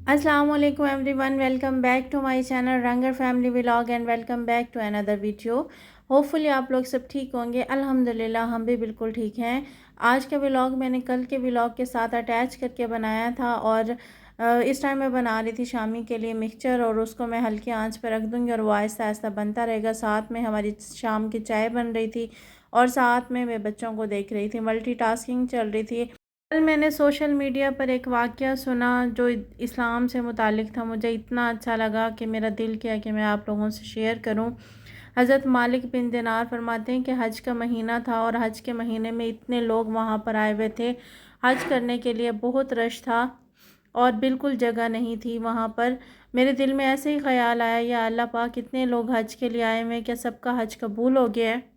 Assalamu alaikum everyone. Welcome back to my channel Ranger Family Vlog and welcome back to another video. Hopefully आप लोग सब ठीक होंगे। अल्हम्दुलिल्लाह हम भी बिल्कुल ठीक हैं। आज का व्लॉग मैंने कल के व्लॉग के साथ अटैच करके बनाया था और इस टाइम मैं बना रही थी शामी के लिए मिक्सचर और उसको मैं हल्की आंच पर रख दूंगी और वो आहिस्ता आहिस्ता बनता रहेगा। साथ में हमारी शाम की चाय बन रही थी और साथ में मैं बच्चों को देख रही थी। मल्टीटास्किंग चल रही थी। कल मैंने सोशल मीडिया पर एक वाक़या सुना जो इस्लाम से मुतालिक था। मुझे इतना अच्छा लगा कि मेरा दिल किया कि मैं आप लोगों से शेयर करूं। हज़रत मालिक बिन दिनार फरमाते हैं कि हज का महीना था और हज के महीने में इतने लोग वहां पर आए हुए थे। हज करने के लिए बहुत रश था और बिल्कुल जगह नहीं थी वहां पर। मेरे दिल में ऐसे ही ख्याल आया, या अल्लाह पाक कितने लोग हज के लिए आए हुए हैं, क्या सबका हज कबूल हो गया है।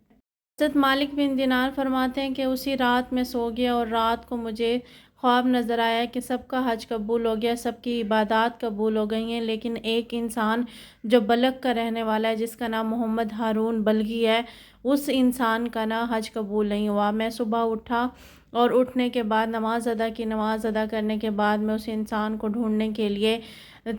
हज़रत मालिक बिन दिनार फरमाते हैं कि उसी रात में सो गया और रात को मुझे ख्वाब नज़र आया कि सबका हज कबूल हो गया, सबकी इबादत कबूल हो गई हैं, लेकिन एक इंसान जो बलग का रहने वाला है जिसका नाम मोहम्मद हारून बल्गी है, उस इंसान का ना हज कबूल नहीं हुआ। मैं सुबह उठा और उठने के बाद नमाज़ अदा की। नमाज़ अदा करने के बाद मैं उस इंसान को ढूंढने के लिए,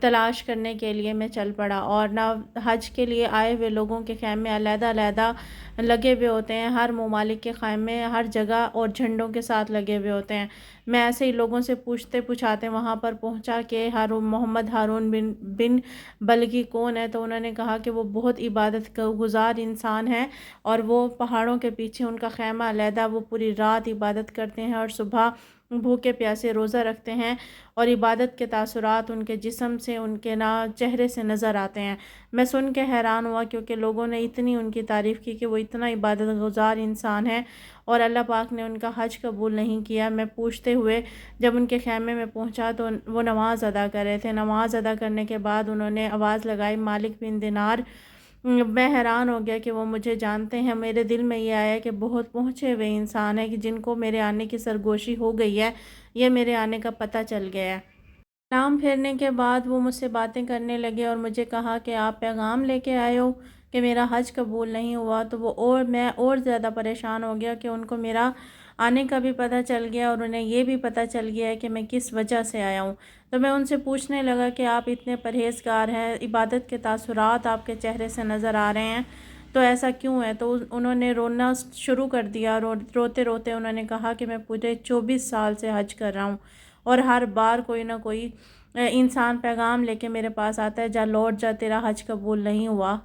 तलाश करने के लिए मैं चल पड़ा। और ना हज के लिए आए हुए लोगों के खैमे अलहदा-अलहदा लगे हुए होते हैं, हर ममालिक के खैमे हर जगह और झंडों के साथ लगे हुए होते हैं। मैं ऐसे ही लोगों से पूछते पूछाते वहाँ पर पहुँचा कि हारून मोहम्मद हारून बिन बिन बल्गी कौन है, तो उन्होंने कहा कि वो बहुत इबादत गुज़ार इंसान है और वो पहाड़ों के पीछे उनका खैमा अलहदा, वो पूरी रात इबादत करते हैं और सुबह भूखे प्यासे रोज़ा रखते हैं और इबादत के तासुरात उनके जिस्म से, उनके ना चेहरे से नज़र आते हैं। मैं सुन के हैरान हुआ क्योंकि लोगों ने इतनी उनकी तारीफ़ की कि वो इतना इबादत गुज़ार इंसान है और अल्लाह पाक ने उनका हज कबूल नहीं किया। मैं पूछते हुए जब उनके खैमे में पहुंचा तो वो नमाज़ अदा कर रहे थे। नमाज़ अदा करने के बाद उन्होंने आवाज़ लगाई, मालिक बिन दिनार। मैं हैरान हो गया कि वो मुझे जानते हैं। मेरे दिल में ये आया कि बहुत पहुँचे हुए इंसान है कि जिनको मेरे आने की सरगोशी हो गई है, ये मेरे आने का पता चल गया है। सलाम फेरने के बाद वो मुझसे बातें करने लगे और मुझे कहा कि आप पैगाम लेके आए हो कि मेरा हज कबूल नहीं हुआ। तो वो और मैं और ज़्यादा परेशान हो गया कि उनको मेरा आने का भी पता चल गया और उन्हें ये भी पता चल गया है कि मैं किस वजह से आया हूँ। तो मैं उनसे पूछने लगा कि आप इतने परहेज़गार हैं, इबादत के तासुरात आपके चेहरे से नज़र आ रहे हैं, तो ऐसा क्यों है। तो उन्होंने रोना शुरू कर दिया। रोते रोते उन्होंने कहा कि मैं पूरे 24 साल से हज कर रहा हूँ और हर बार कोई ना कोई इंसान पैगाम लेके मेरे पास आता है, जा लौट जा, तेरा हज कबूल नहीं हुआ।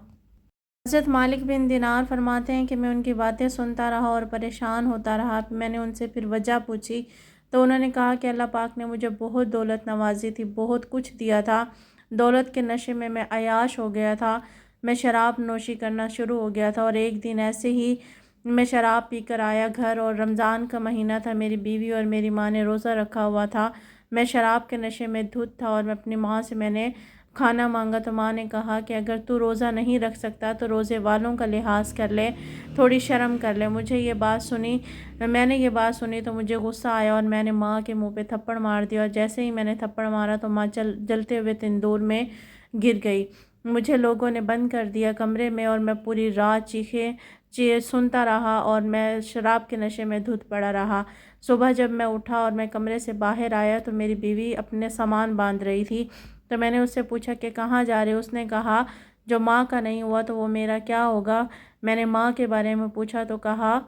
हज़रत मालिक बिन दिनार फरमाते हैं कि मैं उनकी बातें सुनता रहा और परेशान होता रहा। मैंने उनसे फिर वजह पूछी तो उन्होंने कहा कि अल्लाह पाक ने मुझे बहुत दौलत नवाजी थी, बहुत कुछ दिया था। दौलत के नशे में मैं अयाश हो गया था। मैं शराब नोशी करना शुरू हो गया था और एक दिन ऐसे ही मैं शराब पीकर आया घर और रमज़ान का महीना था। मेरी बीवी और मेरी माँ ने रोज़ा रखा हुआ था। मैं शराब के नशे में धुत था और मैं अपनी माँ से मैंने खाना मांगा तो माँ ने कहा कि अगर तू रोज़ा नहीं रख सकता तो रोज़े वालों का लिहाज कर ले, थोड़ी शर्म कर ले। मैंने ये बात सुनी तो मुझे गुस्सा आया और मैंने माँ के मुंह पे थप्पड़ मार दिया और जैसे ही मैंने थप्पड़ मारा तो माँ जलते हुए तंदूर में गिर गई। मुझे लोगों ने बंद कर दिया कमरे में और मैं पूरी रात चीखे सुनता रहा और मैं शराब के नशे में धुत पड़ा रहा। सुबह जब मैं उठा और मैं कमरे से बाहर आया तो मेरी बीवी अपने सामान बांध रही थी। तो मैंने उससे पूछा कि कहाँ जा रहे हो। उसने कहा जो माँ का नहीं हुआ तो वो मेरा क्या होगा। मैंने माँ के बारे में पूछा तो कहा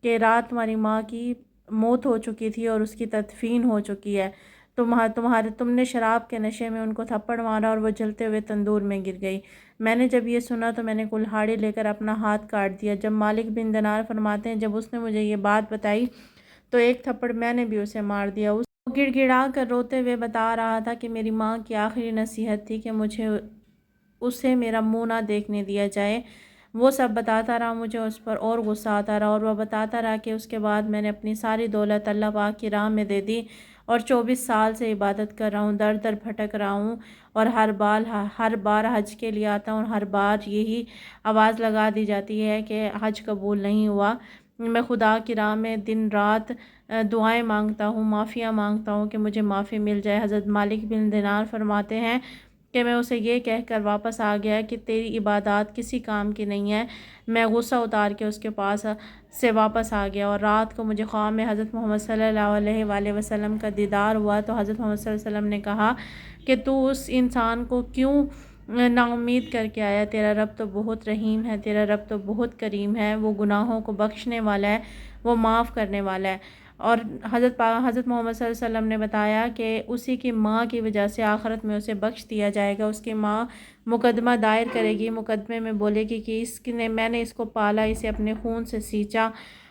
कि रात तुम्हारी माँ की मौत हो चुकी थी और उसकी तदफीन हो चुकी है। तुमने शराब के नशे में उनको थप्पड़ मारा और वो जलते हुए तंदूर में गिर गई। मैंने जब ये सुना तो मैंने कुल्हाड़ी लेकर अपना हाथ काट दिया। जब मालिक बिन दिनार फरमाते हैं, जब उसने मुझे ये बात बताई तो एक थप्पड़ मैंने भी उसे मार दिया। वो गिड़गिड़ा कर रोते हुए बता रहा था कि मेरी माँ की आखिरी नसीहत थी कि मुझे उसे मेरा मुंह ना देखने दिया जाए। वो सब बताता रहा, मुझे उस पर और गुस्सा आता रहा और वह बताता रहा कि उसके बाद मैंने अपनी सारी दौलत अल्लाह पाक की राह में दे दी और 24 साल से इबादत कर रहा हूँ, दर दर भटक रहा हूँ और हर बार हज के लिए आता हूँ। हर बार यही आवाज़ लगा दी जाती है कि हज कबूल नहीं हुआ। मैं खुदा की राह में दिन रात दुआएं मांगता हूँ, माफ़ियाँ मांगता हूँ कि मुझे माफ़ी मिल जाए। हज़रत मालिक बिन दिनार फरमाते हैं کہ میں اسے یہ کہہ کر واپس آ گیا کہ تیری عبادات کسی کام کی نہیں ہے۔ میں غصہ اتار کے اس کے پاس سے واپس آ گیا، اور رات کو مجھے خواب میں حضرت محمد صلی اللہ علیہ وآلہ وسلم کا دیدار ہوا۔ تو حضرت محمد صلی اللہ علیہ وسلم نے کہا کہ تو اس انسان کو کیوں نا امید کر کے آیا؟ تیرا رب تو بہت رحیم ہے، تیرا رب تو بہت کریم ہے، وہ گناہوں کو بخشنے والا ہے، وہ معاف کرنے والا ہے۔ اور حضرت محمد صلی اللہ علیہ وسلم نے بتایا کہ اسی کی ماں کی وجہ سے آخرت میں اسے بخش دیا جائے گا۔ اس کی ماں مقدمہ دائر کرے گی، مقدمے میں بولے گی کہ میں نے اس کو پالا، اسے اپنے خون سے سینچا،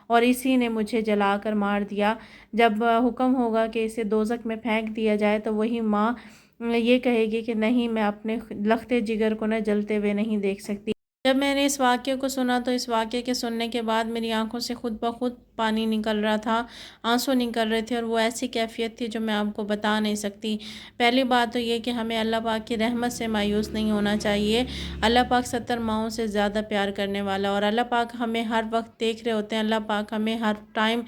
اور اسی نے مجھے جلا کر مار دیا۔ جب حکم ہوگا کہ اسے دوزخ میں پھینک دیا جائے تو وہی ماں یہ کہے گی کہ نہیں، میں اپنے لختے جگر کو نہ جلتے ہوئے نہیں دیکھ سکتی۔ جب میں نے اس واقعے کو سنا تو اس واقعے کے سننے کے بعد میری آنکھوں سے خود بخود پانی نکل رہا تھا، آنسو نکل رہے تھے، اور وہ ایسی کیفیت تھی جو میں آپ کو بتا نہیں سکتی۔ پہلی بات تو یہ کہ ہمیں اللہ پاک کی رحمت سے مایوس نہیں ہونا چاہیے۔ اللہ پاک 70 ماؤں سے زیادہ پیار کرنے والا، اور اللہ پاک ہمیں ہر وقت دیکھ رہے ہوتے ہیں، اللہ پاک ہمیں ہر ٹائم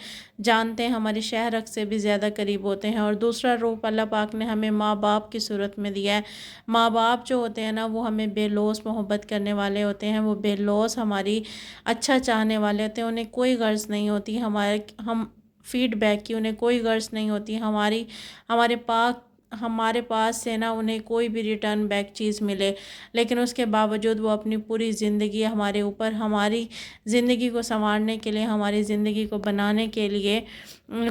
جانتے ہیں، ہماری شہ رگ سے بھی زیادہ قریب ہوتے ہیں۔ اور دوسرا روپ اللہ پاک نے ہمیں ماں باپ کی صورت میں دیا ہے۔ ماں باپ جو ہوتے ہیں نا، وہ ہمیں بے لوث محبت کرنے والے ہوتے ہیں، وہ بے لوث ہماری اچھا چاہنے والے ہوتے ہیں، انہیں کوئی غرض نہیں ہوتی ہم فیڈ بیک کی، انہیں کوئی غرض نہیں ہوتی ہمارے پاس سے نا انہیں کوئی بھی ریٹرن بیک چیز ملے، لیکن اس کے باوجود وہ اپنی پوری زندگی ہمارے اوپر، ہماری زندگی کو سنوارنے کے لیے، ہماری زندگی کو بنانے کے لیے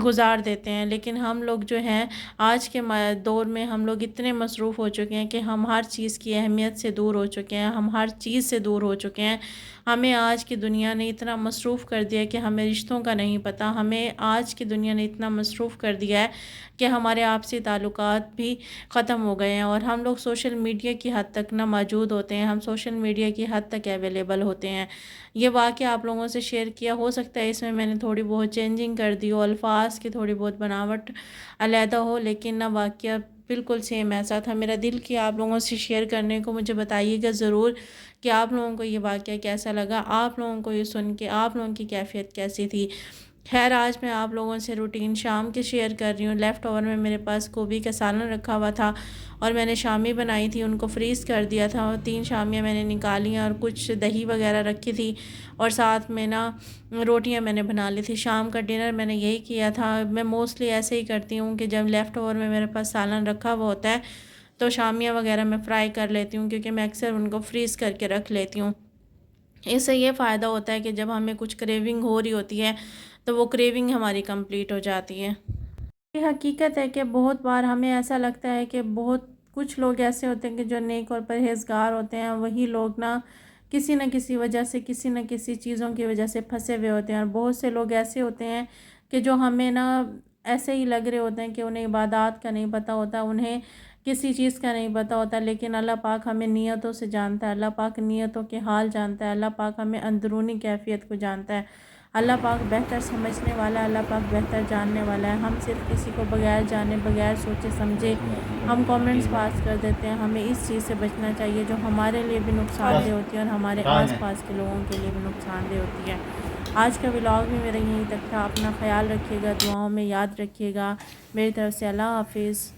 گزار دیتے ہیں۔ لیکن ہم لوگ جو ہیں آج کے دور میں، ہم لوگ اتنے مصروف ہو چکے ہیں کہ ہم ہر چیز کی اہمیت سے دور ہو چکے ہیں، ہم ہر چیز سے دور ہو چکے ہیں۔ ہمیں آج کی دنیا نے اتنا مصروف کر دیا کہ ہمیں رشتوں کا نہیں پتہ، ہمیں آج کی دنیا نے اتنا مصروف کر دیا ہے کہ ہمارے آپسی تعلقات بھی ختم ہو گئے ہیں، اور ہم لوگ سوشل میڈیا کی حد تک نہ موجود ہوتے ہیں، ہم سوشل میڈیا کی حد تک اویلیبل ہوتے ہیں۔ یہ واقعہ آپ لوگوں سے شیئر کیا، ہو سکتا ہے اس میں نے تھوڑی بہت چینجنگ کر دی ہو، الفاظ کی تھوڑی بہت بناوٹ علیحدہ ہو، لیکن نہ واقعہ بالکل سیم ایسا تھا۔ میرا دل کیا آپ لوگوں سے شیئر کرنے کو، مجھے بتائیے گا ضرور کہ آپ لوگوں کو یہ واقعہ کیسا لگا، آپ لوگوں کو یہ سن کے آپ لوگوں کی کیفیت کیسی تھی۔ خیر، آج میں آپ لوگوں سے روٹین شام کی شیئر کر رہی ہوں۔ لیفٹ اوور میں میرے پاس گوبھی کا سالن رکھا ہوا تھا، اور میں نے شامی بنائی تھی، ان کو فریز کر دیا تھا، اور 3 شامیاں میں نے نکالی ہیں، اور کچھ دہی وغیرہ رکھی تھی، اور ساتھ میں نا روٹیاں میں نے بنا لی تھی۔ شام کا ڈنر میں نے یہی کیا تھا۔ میں موسٹلی ایسے ہی کرتی ہوں کہ جب لیفٹ اوور میں میرے پاس سالن رکھا ہوا ہوتا ہے تو شامیاں وغیرہ میں فرائی کر لیتی ہوں، کیونکہ میں اکثر ان کو فریز کر کے رکھ لیتی ہوں۔ اس سے یہ فائدہ ہوتا ہے کہ جب ہمیں کچھ کریونگ ہو رہی ہوتی ہے تو وہ کریونگ ہماری کمپلیٹ ہو جاتی ہے۔ یہ حقیقت ہے کہ بہت بار ہمیں ایسا لگتا ہے کہ کچھ لوگ ایسے ہوتے ہیں کہ جو نیک اور پرہیزگار ہوتے ہیں، وہی لوگ نا کسی نہ کسی وجہ سے، کسی نہ کسی چیزوں کی وجہ سے پھنسے ہوئے ہوتے ہیں، اور بہت سے لوگ ایسے ہوتے ہیں کہ جو ہمیں نا ایسے ہی لگ رہے ہوتے ہیں کہ انہیں عبادات کا نہیں پتہ ہوتا، انہیں کسی چیز کا نہیں پتہ ہوتا، لیکن اللہ پاک ہمیں نیتوں سے جانتا ہے، اللہ پاک نیتوں کے حال جانتا ہے، اللہ پاک ہمیں اندرونی کیفیت کو جانتا ہے۔ اللہ پاک بہتر سمجھنے والا ہے، اللہ پاک بہتر جاننے والا ہے۔ ہم صرف کسی کو بغیر جانے، بغیر سوچے سمجھے ہم کامنٹس پاس کر دیتے ہیں۔ ہمیں اس چیز سے بچنا چاہیے جو ہمارے لیے بھی نقصان دہ ہوتی ہے، اور ہمارے آس پاس کے لوگوں کے لیے بھی نقصان دہ ہوتی ہے۔ آج کا ولاگ بھی میرا یہیں تک تھا۔ اپنا خیال رکھیے گا، دعاؤں میں یاد رکھیے گا۔ میری طرف سے اللہ حافظ۔